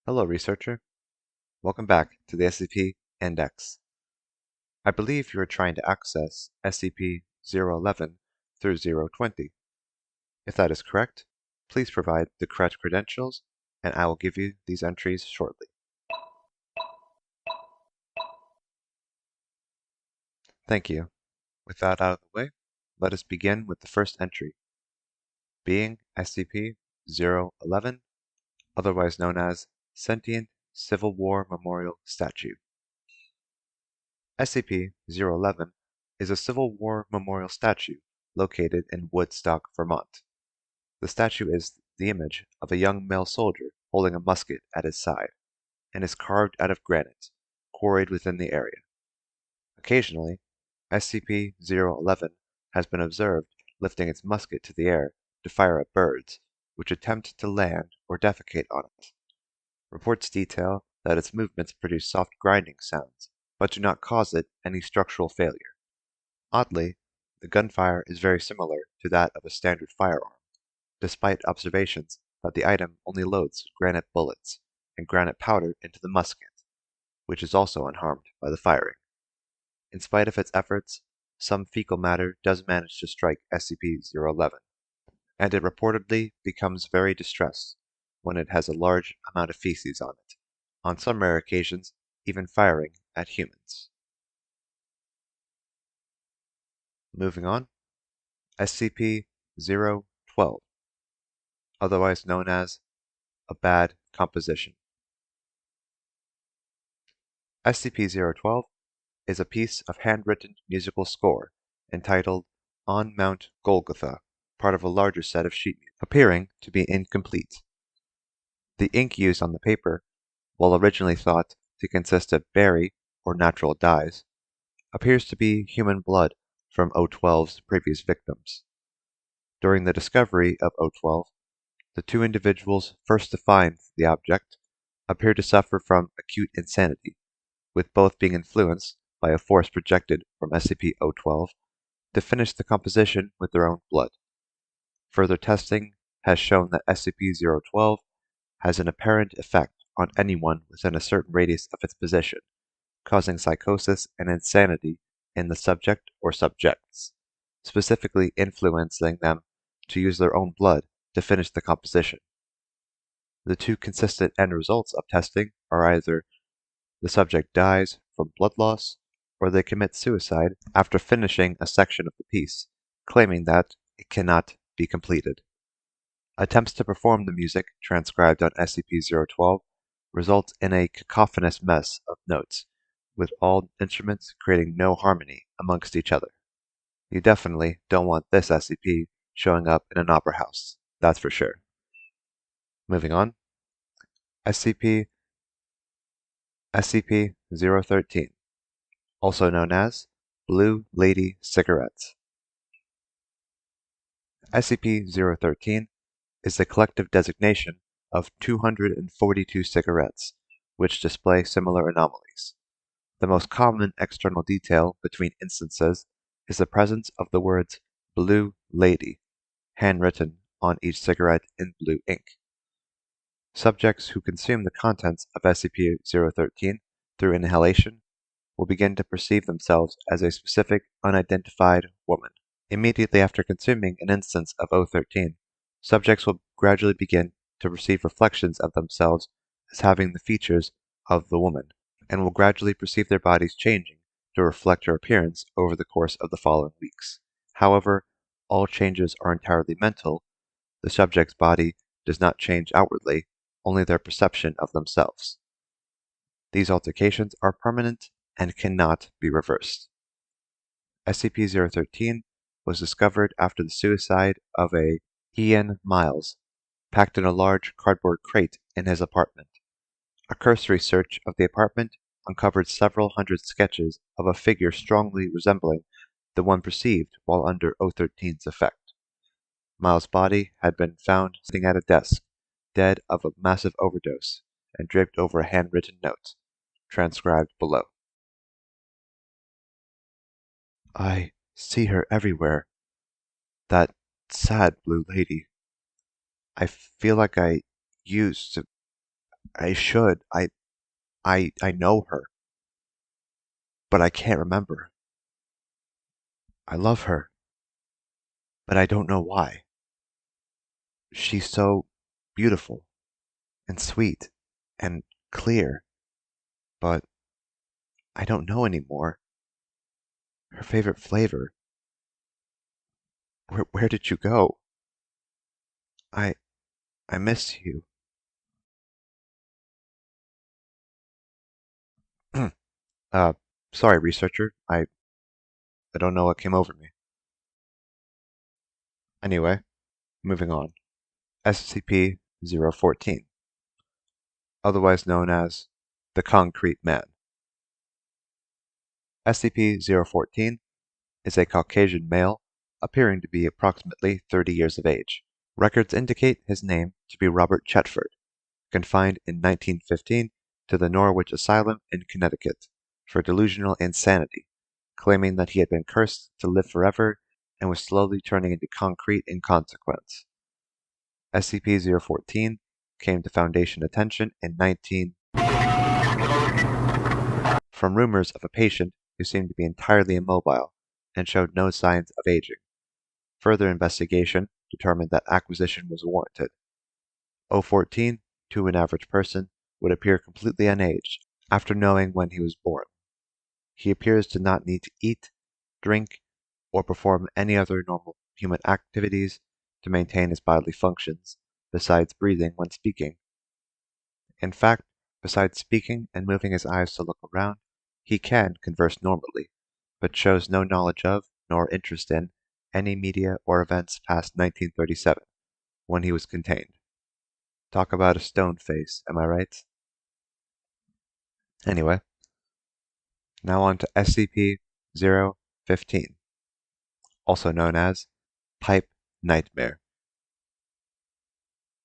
Hello, researcher. Welcome back to the SCP Index. I believe you are trying to access SCP-011 through 020. If that is correct, please provide the correct credentials, and I will give you these entries shortly. Thank you. With that out of the way, let us begin with the first entry, being SCP-011, otherwise known as Sentient Civil War Memorial Statue. SCP-011 is a Civil War memorial statue located in Woodstock, Vermont. The statue is the image of a young male soldier holding a musket at his side, and is carved out of granite, quarried within the area. Occasionally, SCP-011 has been observed lifting its musket to the air to fire at birds, which attempt to land or defecate on it. Reports detail that its movements produce soft grinding sounds, but do not cause it any structural failure. Oddly, the gunfire is very similar to that of a standard firearm, despite observations that the item only loads granite bullets and granite powder into the musket, which is also unharmed by the firing. In spite of its efforts, some fecal matter does manage to strike SCP-011, and it reportedly becomes very distressed when it has a large amount of feces on it, on some rare occasions even firing at humans. Moving on, SCP-012, otherwise known as a bad composition. SCP-012 is a piece of handwritten musical score entitled On Mount Golgotha, part of a larger set of sheet music, appearing to be incomplete. The ink used on the paper, while originally thought to consist of berry or natural dyes, appears to be human blood from O12's previous victims. During the discovery of O12, the two individuals first to find the object appeared to suffer from acute insanity, with both being influenced by a force projected from SCP-012 to finish the composition with their own blood. Further testing has shown that SCP-012 has an apparent effect on anyone within a certain radius of its position, causing psychosis and insanity in the subject or subjects, specifically influencing them to use their own blood to finish the composition. The two consistent end results of testing are either the subject dies from blood loss, or they commit suicide after finishing a section of the piece, claiming that it cannot be completed. Attempts to perform the music transcribed on SCP-012 result in a cacophonous mess of notes, with all instruments creating no harmony amongst each other. You definitely don't want this SCP showing up in an opera house, that's for sure. Moving on, SCP-013, also known as Blue Lady Cigarettes. SCP-013 is the collective designation of 242 cigarettes, which display similar anomalies. The most common external detail between instances is the presence of the words Blue Lady, handwritten on each cigarette in blue ink. Subjects who consume the contents of SCP-013 through inhalation will begin to perceive themselves as a specific unidentified woman. Immediately after consuming an instance of O13, subjects will gradually begin to receive reflections of themselves as having the features of the woman, and will gradually perceive their bodies changing to reflect her appearance over the course of the following weeks. However, all changes are entirely mental. The subject's body does not change outwardly, only their perception of themselves. These altercations are permanent and cannot be reversed. SCP-013 was discovered after the suicide of a Ian Miles, packed in a large cardboard crate in his apartment. A cursory search of the apartment uncovered several hundred sketches of a figure strongly resembling the one perceived while under O13's effect. Miles' body had been found sitting at a desk, dead of a massive overdose, and draped over a handwritten note, transcribed below. I see her everywhere. That sad blue lady. I feel like I used to I should. I know her, but I can't remember. I love her, but I don't know why. She's so beautiful and sweet and clear, but I don't know anymore. Her favorite flavor. Where did you go? I I miss you. uh, sorry, researcher. I don't know what came over me. Anyway, moving on. SCP-014, otherwise known as the Concrete Man. SCP-014 is a Caucasian male appearing to be approximately 30 years of age. Records indicate his name to be Robert Chetford, confined in 1915 to the Norwich Asylum in Connecticut for delusional insanity, claiming that he had been cursed to live forever and was slowly turning into concrete in consequence. SCP-014 came to Foundation attention in 19 from rumors of a patient who seemed to be entirely immobile and showed no signs of aging. Further investigation determined that acquisition was warranted. 014, to an average person, would appear completely unaged after knowing when he was born. He appears to not need to eat, drink, or perform any other normal human activities to maintain his bodily functions, besides breathing when speaking. In fact, besides speaking and moving his eyes to look around, he can converse normally, but shows no knowledge of, nor interest in, any media or events past 1937, when he was contained. Talk about a stone face, am I right? Anyway, now on to SCP-015, also known as Pipe Nightmare.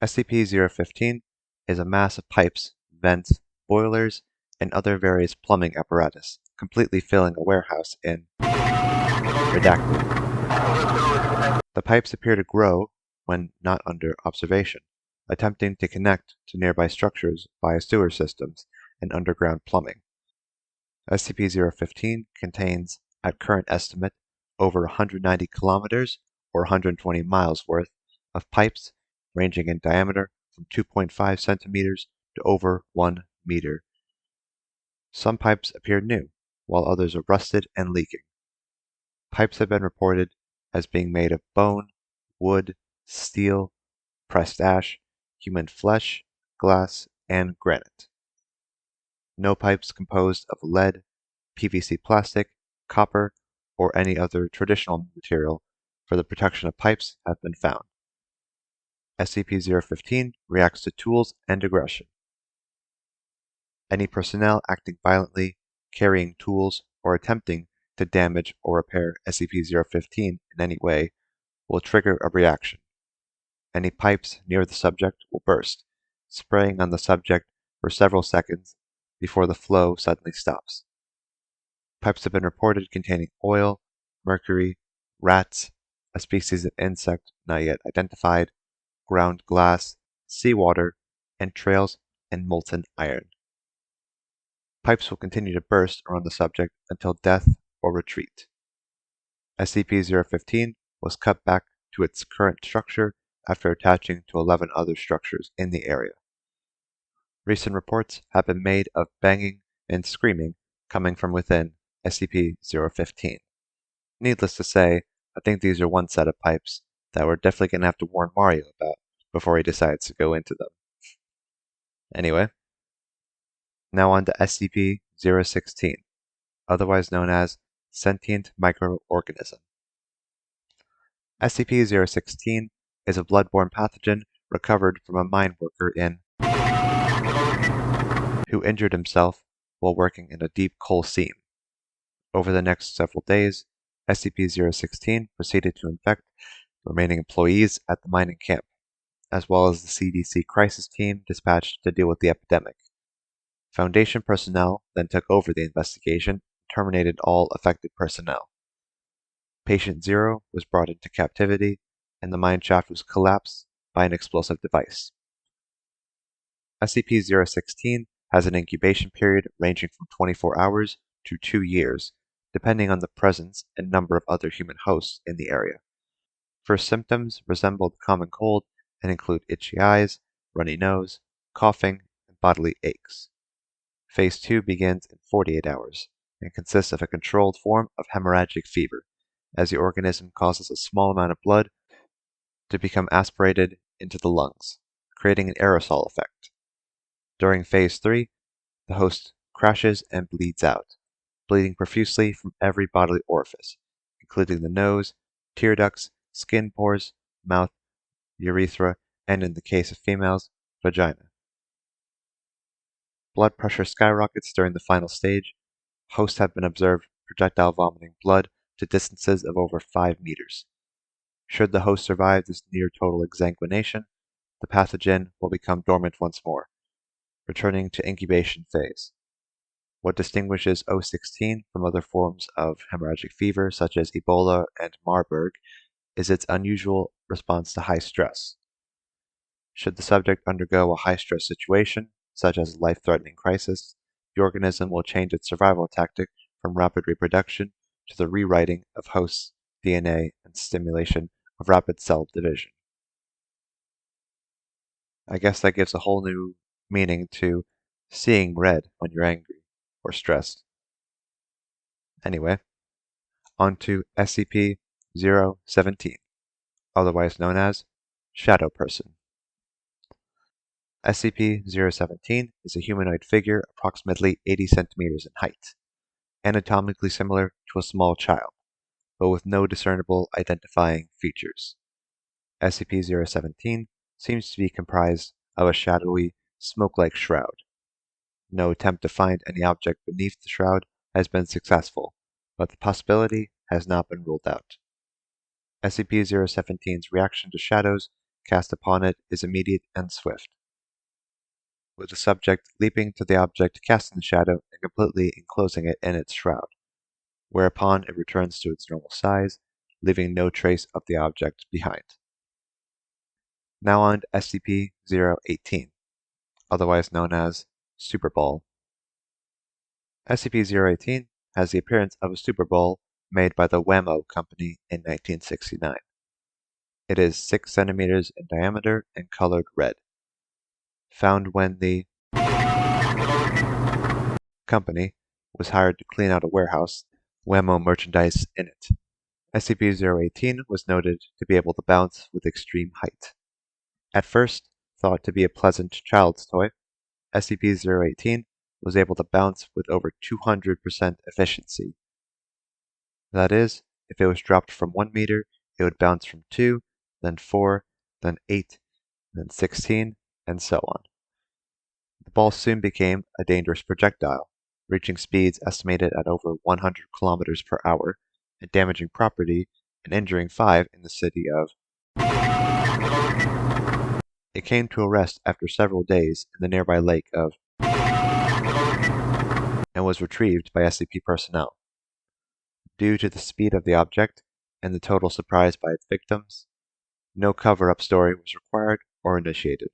SCP-015 is a mass of pipes, vents, boilers, and other various plumbing apparatus, completely filling a warehouse in Redacted. The pipes appear to grow when not under observation, attempting to connect to nearby structures via sewer systems and underground plumbing. SCP-015 contains, at current estimate, over 190 kilometers or 120 miles worth of pipes ranging in diameter from 2.5 centimeters to over 1 meter. Some pipes appear new, while others are rusted and leaking. Pipes have been reported as being made of bone, wood, steel, pressed ash, human flesh, glass, and granite. No pipes composed of lead, PVC plastic, copper, or any other traditional material for the protection of pipes have been found. SCP-015 reacts to tools and aggression. Any personnel acting violently, carrying tools, or attempting to damage or repair SCP-015 in any way will trigger a reaction. Any pipes near the subject will burst, spraying on the subject for several seconds before the flow suddenly stops. Pipes have been reported containing oil, mercury, rats, a species of insect not yet identified, ground glass, seawater, entrails, and molten iron. Pipes will continue to burst around the subject until death or retreat. SCP-015 was cut back to its current structure after attaching to 11 other structures in the area. Recent reports have been made of banging and screaming coming from within SCP-015. Needless to say, I think these are one set of pipes that we're definitely going to have to warn Mario about before he decides to go into them. Anyway, now on to SCP-016, otherwise known as Sentient Microorganism. SCP-016 is a bloodborne pathogen recovered from a mine worker in who injured himself while working in a deep coal seam. Over the next several days, SCP-016 proceeded to infect remaining employees at the mining camp, as well as the CDC crisis team dispatched to deal with the epidemic. Foundation personnel then took over the investigation and terminated all affected personnel. Patient Zero was brought into captivity, and the mine shaft was collapsed by an explosive device. SCP-016 has an incubation period ranging from 24 hours to 2 years, depending on the presence and number of other human hosts in the area. First symptoms resemble the common cold and include itchy eyes, runny nose, coughing, and bodily aches. Phase 2 begins in 48 hours and consists of a controlled form of hemorrhagic fever, as the organism causes a small amount of blood to become aspirated into the lungs, creating an aerosol effect. During Phase 3, the host crashes and bleeds out, bleeding profusely from every bodily orifice, including the nose, tear ducts, skin pores, mouth, urethra, and in the case of females, vagina. Blood pressure skyrockets during the final stage. Hosts have been observed projectile vomiting blood to distances of over 5 meters. Should the host survive this near total exsanguination, the pathogen will become dormant once more, returning to incubation phase. What distinguishes O16 from other forms of hemorrhagic fever, such as Ebola and Marburg, is its unusual response to high stress. Should the subject undergo a high-stress situation, such as a life-threatening crisis, the organism will change its survival tactic from rapid reproduction to the rewriting of host DNA and stimulation of rapid cell division. I guess that gives a whole new meaning to seeing red when you're angry or stressed. Anyway, on to SCP-017, otherwise known as Shadow Person. SCP-017 is a humanoid figure approximately 80 centimeters in height, anatomically similar to a small child, but with no discernible identifying features. SCP-017 seems to be comprised of a shadowy, smoke-like shroud. No attempt to find any object beneath the shroud has been successful, but the possibility has not been ruled out. SCP-017's reaction to shadows cast upon it is immediate and swift, with the subject leaping to the object casting the shadow and completely enclosing it in its shroud, whereupon it returns to its normal size, leaving no trace of the object behind. Now on to SCP-018, otherwise known as Super Ball. SCP-018 has the appearance of a Super Ball made by the Wham-O Company in 1969. It is 6 centimeters in diameter and colored red. Found when the company was hired to clean out a warehouse, Wham-O merchandise in it. SCP-018 was noted to be able to bounce with extreme height. At first thought to be a pleasant child's toy, SCP-018 was able to bounce with over 200% efficiency. That is, if it was dropped from 1 meter, it would bounce from 2, then 4, then 8, then 16, and so on. The ball soon became a dangerous projectile, reaching speeds estimated at over 100 kilometers per hour, and damaging property and injuring 5 in the city of. It came to a rest after several days in the nearby lake of and was retrieved by SCP personnel. Due to the speed of the object and the total surprise by its victims, no cover-up story was required or initiated.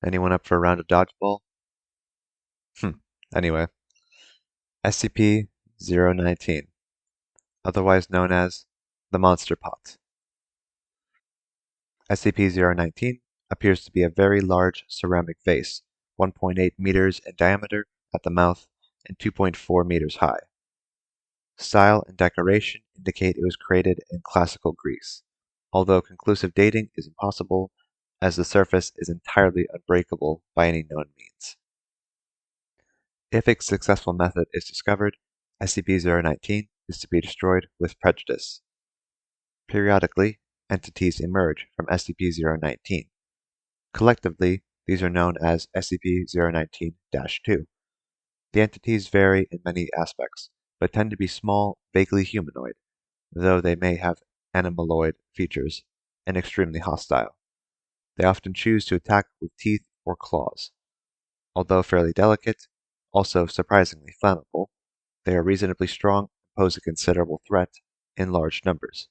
Anyone up for a round of dodgeball? Anyway, SCP-019, otherwise known as the Monster Pot. SCP-019 appears to be a very large ceramic vase, 1.8 meters in diameter at the mouth and 2.4 meters high. Style and decoration indicate it was created in classical Greece, although conclusive dating is impossible as the surface is entirely unbreakable by any known means. If a successful method is discovered, SCP-019 is to be destroyed with prejudice. Periodically, entities emerge from SCP-019. Collectively, these are known as SCP-019-2. The entities vary in many aspects, but tend to be small, vaguely humanoid, though they may have animaloid features, and extremely hostile. They often choose to attack with teeth or claws. Although fairly delicate, also surprisingly flammable, they are reasonably strong and pose a considerable threat in large numbers.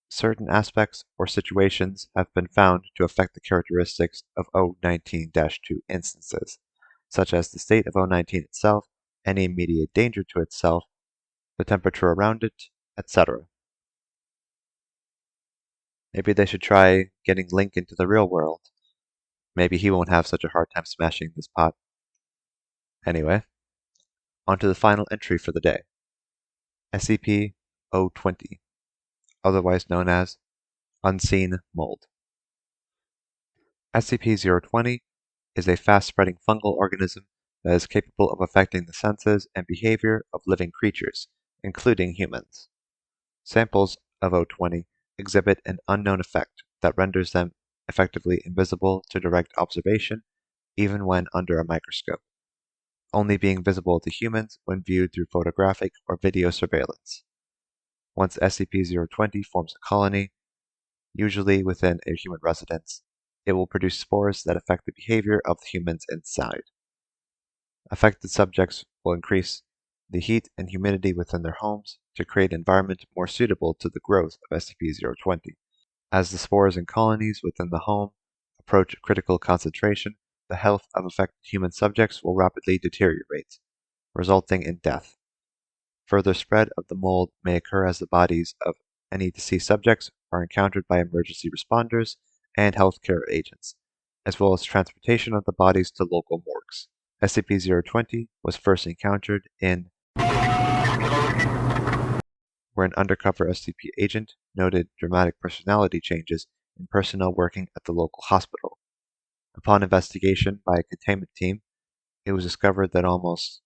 certain aspects or situations have been found to affect the characteristics of O19-2 instances, such as the state of O19 itself, any immediate danger to itself, the temperature around it, etc. Maybe they should try getting Link into the real world. Maybe he won't have such a hard time smashing this pot. Anyway, on to the final entry for the day. SCP-020, otherwise known as Unseen Mold. SCP-020 is a fast-spreading fungal organism that is capable of affecting the senses and behavior of living creatures, including humans. Samples of O20 exhibit an unknown effect that renders them effectively invisible to direct observation, even when under a microscope, only being visible to humans when viewed through photographic or video surveillance. Once SCP-020 forms a colony, usually within a human residence, it will produce spores that affect the behavior of the humans inside. Affected subjects will increase the heat and humidity within their homes to create an environment more suitable to the growth of SCP-020. As the spores and colonies within the home approach critical concentration, the health of affected human subjects will rapidly deteriorate, resulting in death. Further spread of the mold may occur as the bodies of any deceased subjects are encountered by emergency responders and healthcare agents, as well as transportation of the bodies to local morgues. SCP-020 was first encountered in where an undercover SCP agent noted dramatic personality changes in personnel working at the local hospital. Upon investigation by a containment team, it was discovered that almost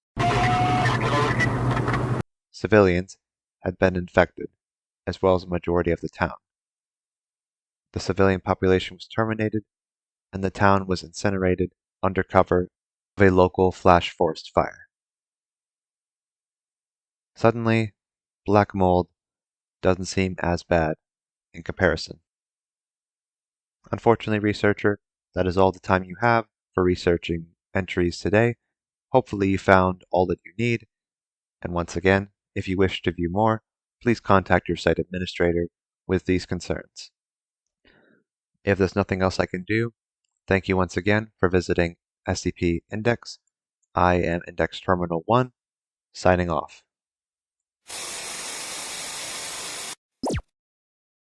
civilians had been infected, as well as a majority of the town. The civilian population was terminated, and the town was incinerated under cover of a local flash forest fire. Suddenly, black mold doesn't seem as bad in comparison. Unfortunately, researcher, that is all the time you have for researching entries today. Hopefully you found all that you need, and once again, if you wish to view more, please contact your site administrator with these concerns. If there's nothing else I can do, thank you once again for visiting SCP Index. I am Index Terminal 1, signing off.